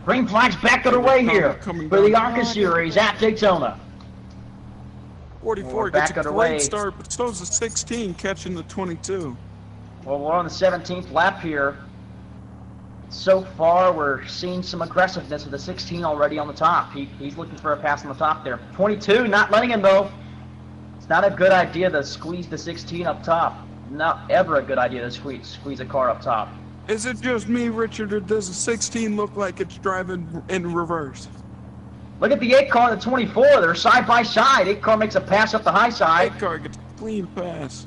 Green flag's back underway here for the ARCA Series at Daytona.
44 gets a great start, but so's the 16 catching the 22.
Well, we're on the 17th lap here. So far, we're seeing some aggressiveness with the 16 already on the top. He's looking for a pass on the top there. 22, not letting him though. It's not a good idea to squeeze the 16 up top. Not ever a good idea to squeeze a car up top.
Is it just me, Richard, or does the 16 look like it's driving in reverse?
Look at the 8 car and the 24. They're side by side. 8 car makes a pass up the high side.
8 car gets a clean pass.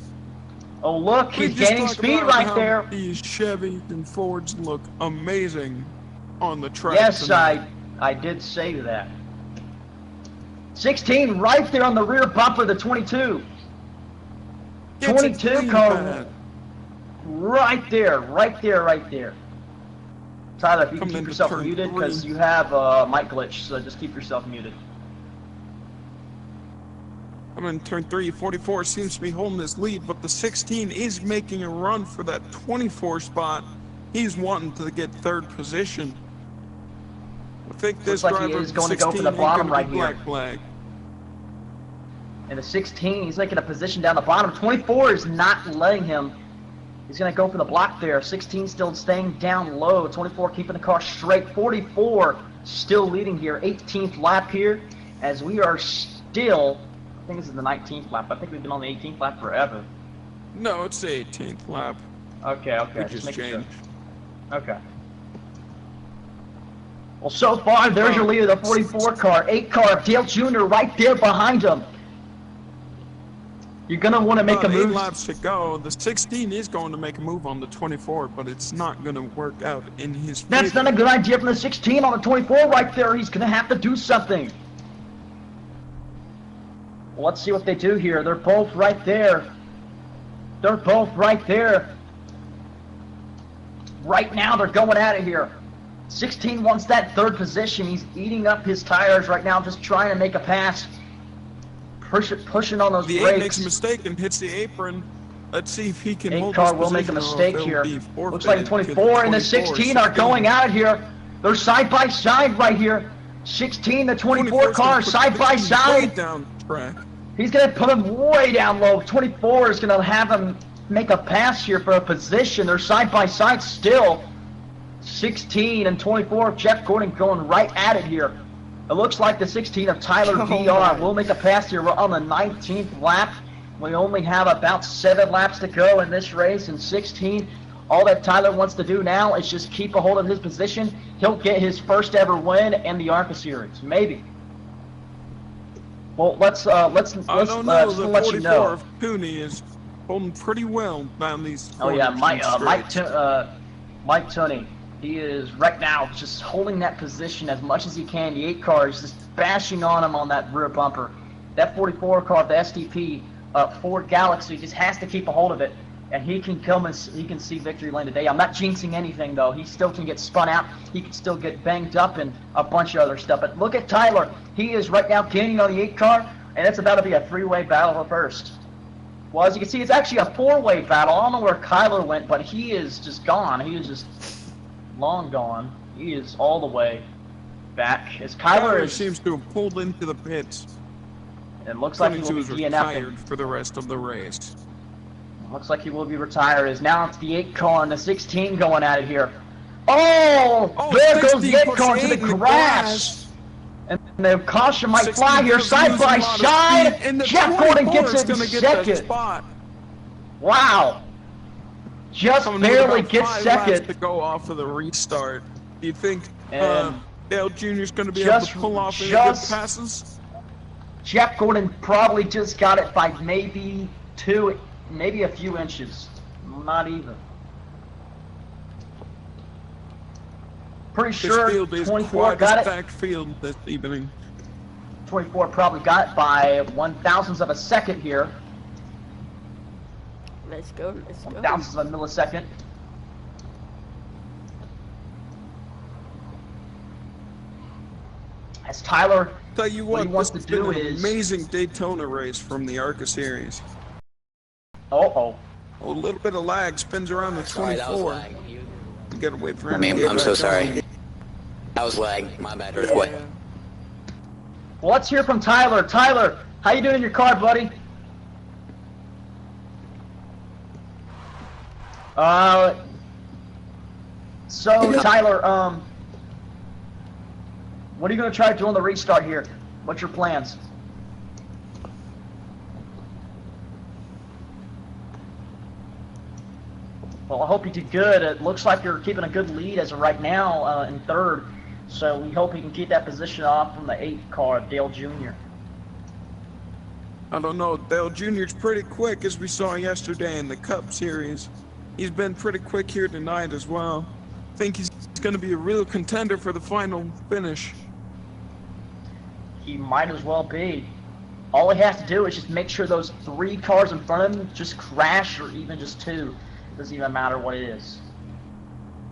Oh, look, he's gaining speed right there.
These Chevys and Fords look amazing on the track.
Yes,
tonight.
I did say that. 16 right there on the rear bumper of the 22. 22 car right there. Tyler, if you can keep yourself muted, because you have mic glitch, so just keep yourself muted.
I'm in turn 3. 44 seems to be holding this lead, but the 16 is making a run for that 24 spot. He's wanting to get third position. I think this
looks like
driver
he is going to go for the bottom right here. Flag. And the 16, he's making a position down the bottom. 24 is not letting him. He's going to go for the block there. 16 still staying down low. 24 keeping the car straight. 44 still leading here. 18th lap here as we are still... I think this is the 19th lap. I think we've been on the 18th lap forever.
No, it's the 18th lap.
Okay.
We just changed.
Okay. Well, so far, there's your leader, the 44 car. 8 car, Dale Jr. right there behind him. You're going to want to make a move.
8 laps to go. The 16 is going to make a move on the 24, but it's not going to work out in his favor.
That's not a good idea from the 16 on the 24 right there. He's going to have to do something. Well, let's see what they do here. They're both right there. Right now, they're going at it here. 16 wants that third position. He's eating up his tires right now, just trying to make a pass. Pushing on those brakes.
The 8 makes a mistake and hits the apron. Let's see if he can hold this
8 car will make a mistake here. Looks like the 24 and the 16 are going at it here. They're side by side right here. 16, the 24 car side by side.
Down track.
He's going to put him way down low. 24 is going to have him make a pass here for a position. They're side by side still. 16 and 24, Jeff Gordon going right at it here. It looks like the 16 of Tyler VR will make a pass here. We're on the 19th lap. We only have about 7 laps to go in this race. And 16, all that Tyler wants to do now is just keep a hold of his position. He'll get his first ever win in the ARCA Series. Maybe. Well, let's
I don't know.
just
The
let you
44
know.
of Cooney is holding pretty well down these
Oh yeah,
corners and straights.
Mike Tunney. He is right now just holding that position as much as he can. The 8 car is just bashing on him on that rear bumper. That 44 car, the SDP Ford Galaxy, just has to keep a hold of it, and he can come and he can see victory lane today. I'm not jinxing anything though. He still can get spun out. He can still get banged up and a bunch of other stuff. But look at Tyler. He is right now gaining on the 8 car, and it's about to be a 3-way battle for first. Well, as you can see, it's actually a 4-way battle. I don't know where Kyler went, but he is just gone. He is just long gone. He is all the way back. As Kyler
seems to have pulled into the pits.
It looks like he will be
retired for the rest of the race.
Looks like he will be retired. As now it's the 8 car and the 16 going at it here. Oh, there goes the 8 car to the grass. And the caution might fly here, side by side. And Jeff Gordon gets it in second. Wow. Just barely gets second.
To go off of the restart. Do you think Dale Jr. is going to be able to pull off any good passes?
Jeff Gordon probably just got it by maybe a few inches. Not even. Pretty sure 24 got it.
Stacked field this evening.
24 probably got it by 1/1000th of a second here.
Let's go.
1/1000th of a millisecond. As Tyler,
tell you
what he wants to do
is
is
amazing Daytona race from the ARCA series.
Oh,
a little bit of lag, spins around the 24. You gotta wait for him.
I'm so sorry. That was lag. My bad. What?
Well, let's hear from Tyler. Tyler, how you doing in your car, buddy? So Tyler, what are you gonna try to do on the restart here? What's your plans? Well, I hope you do good. It looks like you're keeping a good lead as of right now in third. So we hope you can keep that position off from the 8 car, Dale Jr.
I don't know. Dale Jr.'s pretty quick, as we saw yesterday in the Cup Series. He's been pretty quick here tonight as well. I think he's going to be a real contender for the final finish.
He might as well be. All he has to do is just make sure those 3 cars in front of him just crash, or even just 2. Doesn't even matter what it is.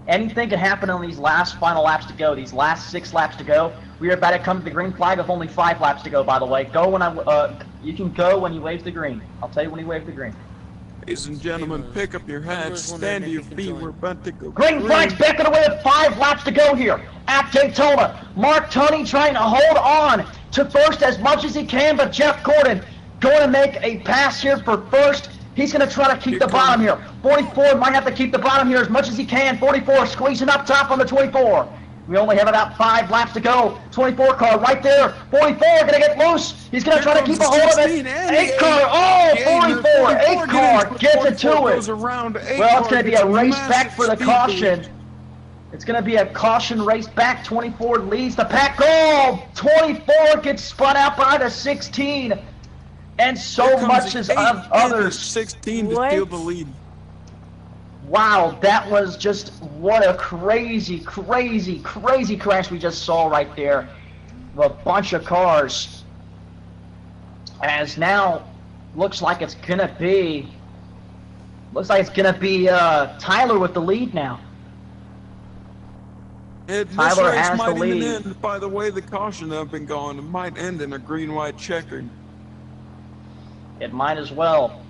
Anything can happen on these last final laps to go, these last 6 laps to go. We are about to come to the green flag with only 5 laps to go, by the way. Go when you can go when he waves the green. I'll tell you when he waves the green.
Ladies and gentlemen, pick up your hats, stand to your feet, we're about to go.
Green flag's back away with 5 laps to go here at Daytona. Mark Tunney trying to hold on to first as much as he can, but Jeff Gordon going to make a pass here for first. He's going to try to keep the bottom here. 44 might have to keep the bottom here as much as he can. 44 squeezing up top on the 24. We only have about 5 laps to go. 24 car right there. 44 going to get loose. He's going to try to keep a hold of it. 8 car. Oh, 44. 8 car gets it to it. Well, it's going to be a race back for the caution. It's going to be a caution race back. 24 leads the pack. Oh, 24 gets spun out by the 16. And so much as others.
16 to steal the lead.
Wow, that was just what a crazy, crazy, crazy crash we just saw right there. A bunch of cars. As now looks like it's gonna be Tyler with the lead now.
Tyler has the lead. End, by the way, the caution have been going. It might end in a green-white checkered.
It might as well.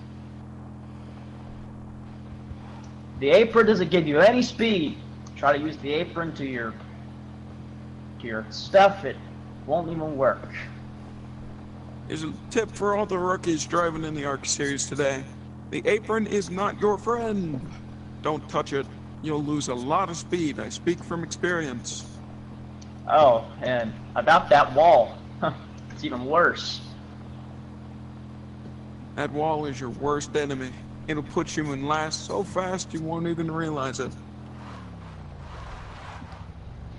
The apron doesn't give you any speed. Try to use the apron to your stuff. It won't even work.
Here's a tip for all the rookies driving in the ARC series today. The apron is not your friend. Don't touch it. You'll lose a lot of speed. I speak from experience.
Oh, and about that wall. It's even worse.
That wall is your worst enemy. It'll put you in last so fast you won't even realize it.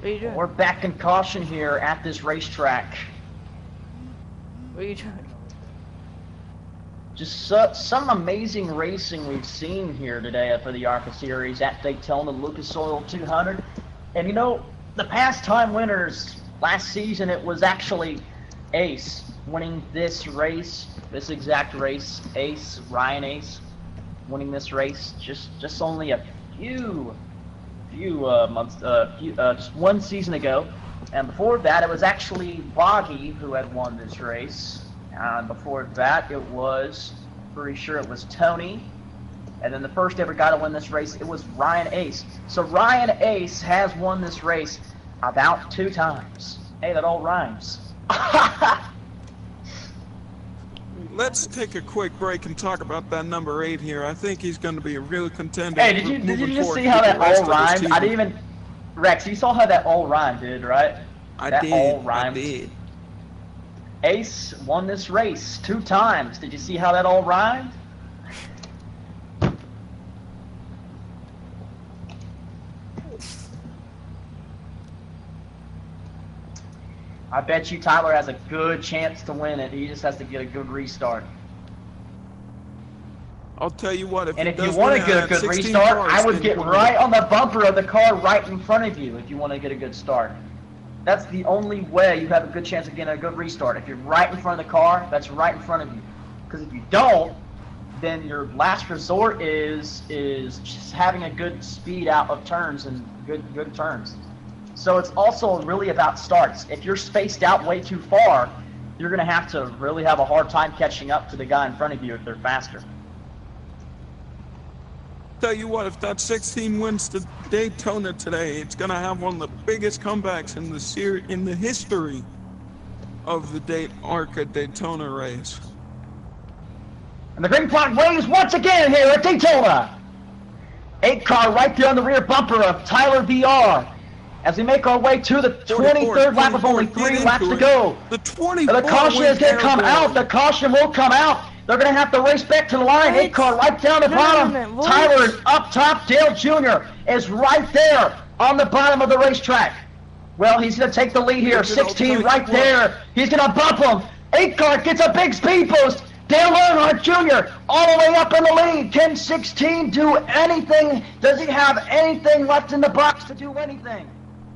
We're back in caution here at this racetrack.
What are you trying?
Just some amazing racing we've seen here today for the ARCA Series at Daytona Lucas Oil 200. And you know, the past time winners last season, it was actually Ace winning this race, this exact race. Ace, Ryan Ace, winning this race just only a few months, just one season ago. And before that, it was actually Boggy who had won this race. And before that, it was, pretty sure it was Tony. And then the first ever guy to win this race, it was Ryan Ace. So Ryan Ace has won this race about 2 times. Hey, that all rhymes.
Let's take a quick break and talk about that number 8 here. I think he's going to be a real contender.
Hey, did you just see how that all rhymed? I didn't even... Rex, you saw how that all rhymed, dude, right?
I
that
did.
All rhymed.
I did.
Ace won this race 2 times. Did you see how that all rhymed? I bet you Tyler has a good chance to win it. He just has to get a good restart.
I'll tell you what,
And if you want to get a good restart, I would get right on the bumper of the car right in front of you if you want to get a good start. That's the only way you have a good chance of getting a good restart. If you're right in front of the car, that's right in front of you. Because if you don't, then your last resort is just having a good speed out of turns and good turns. So it's also really about starts. If you're spaced out way too far, you're going to have to really have a hard time catching up to the guy in front of you if they're faster.
Tell you what, if that 16 wins to Daytona today, it's going to have one of the biggest comebacks in the history of the ARCA Daytona race.
And the green flag waves once again here at Daytona. 8 car right there on the rear bumper of Tyler VR. As we make our way to the 23rd lap with only 3 laps to go.
The 24
The caution is going to come out. The caution will come out. They're going to have to race back to the line. 8 car right down the bottom. Tyler is up top. Dale Jr. is right there on the bottom of the racetrack. Well, he's going to take the lead here. 16 right there. He's going to bump him. 8 car gets a big speed boost. Dale Earnhardt Jr. all the way up in the lead. Can 16 do anything? Does he have anything left in the box to do anything?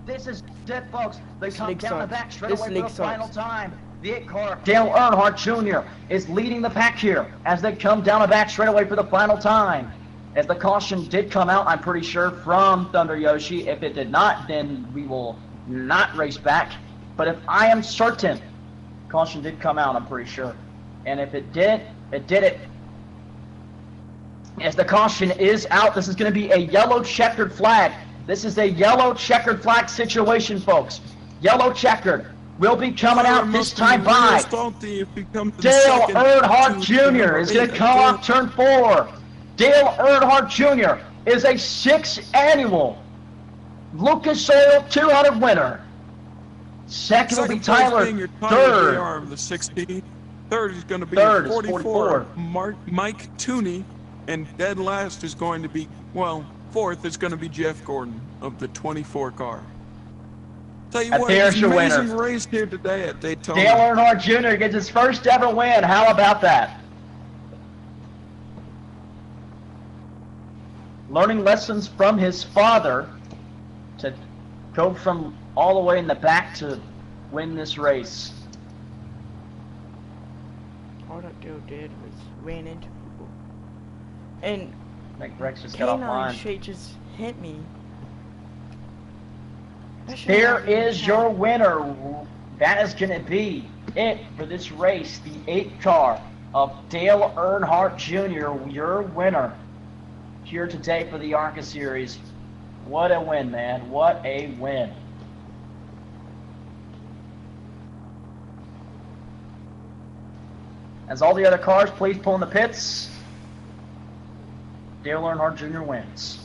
This is it, folks. They come down the back straight away for the final time. The 8 car, Dale Earnhardt Jr. is leading the pack here as they come down the back straight away for the final time. As the caution did come out, I'm pretty sure, from Thunder Yoshi. If it did not, then we will not race back. But if I am certain, caution did come out, I'm pretty sure. And if it did, it did it. As the caution is out, this is going to be a yellow checkered flag. This is a yellow checkered flag situation, folks. Yellow checkered. Will be coming out this time by Dale Earnhardt Jr. is going to come off turn 4. Dale Earnhardt Jr. is a 6th annual Lucas Oil 200 winner. Second will be Tyler. Third.
The 16. Third is going to be 44. Mike Tooney. And dead last is going to be, well, 4th is going to be Jeff Gordon of the 24 car. Tell you what, it's an amazing race here today at Daytona.
Dale Earnhardt Jr. gets his first ever win. How about that? Learning lessons from his father to go from all the way in the back to win this race.
All that dude did was ran into people. And
I think Rex just got offline.
Straight just hit me.
There is your winner. That is going to be it for this race. The 8 car of Dale Earnhardt Jr., your winner here today for the ARCA Series. What a win, man. What a win. As all the other cars, please pull in the pits. Dale Earnhardt Jr. wins.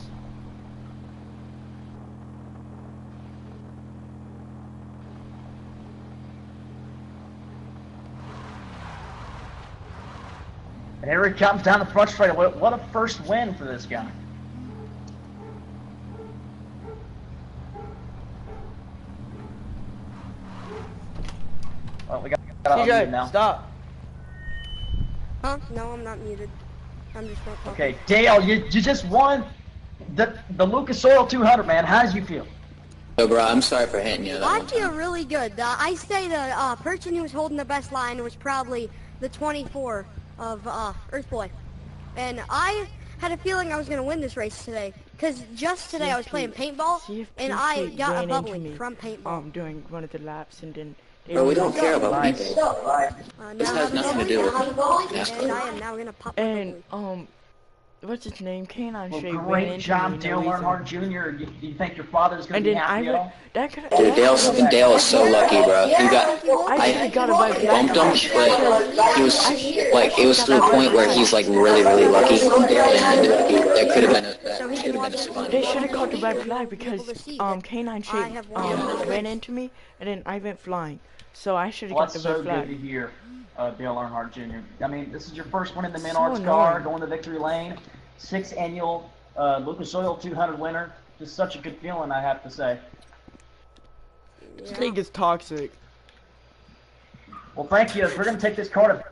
And here he comes down the front straight. What a first win for this guy. Well, we got
CJ, now. Stop.
Huh? No, I'm not muted. I'm just not talking.
Okay, Dale, you just won the Lucas Oil 200, man. How did you feel?
So, bro, I'm sorry for hitting you.
I feel really good. I say the person who was holding the best line was probably the 24 of Earth Boy. And I had a feeling I was going to win this race today. Because just today I was playing paintball, and I got a bubbly from paintball.
During one of the laps, and then...
Bro, we don't care about people. This has
now
nothing to do with
and I am now going to pop my
And,
bubbly.
what's his name? Canine
Well,
Shape ran
great
into
job,
me.
Dale Earnhardt Jr. Do you think your father's going
And
to be
then
happy at all?
that could
Dude, Dale is so lucky, bro. I
got a red flag.
bumped him, but he was like, it was to a point where he's like really, really lucky, and that could have been a spot.
They should have caught the red flag because Canine Shape ran into me, and then I went flying. So I should have
Well,
got the
that's
red
so
flag.
good to hear, Dale Earnhardt Jr. I mean, this is your first one in the
So
Menards car,
annoying.
going to victory lane. 6th annual Lucas Oil 200 winner. Just such a good feeling, I have to say.
This league is toxic.
Well, thank you. We're going to take this car to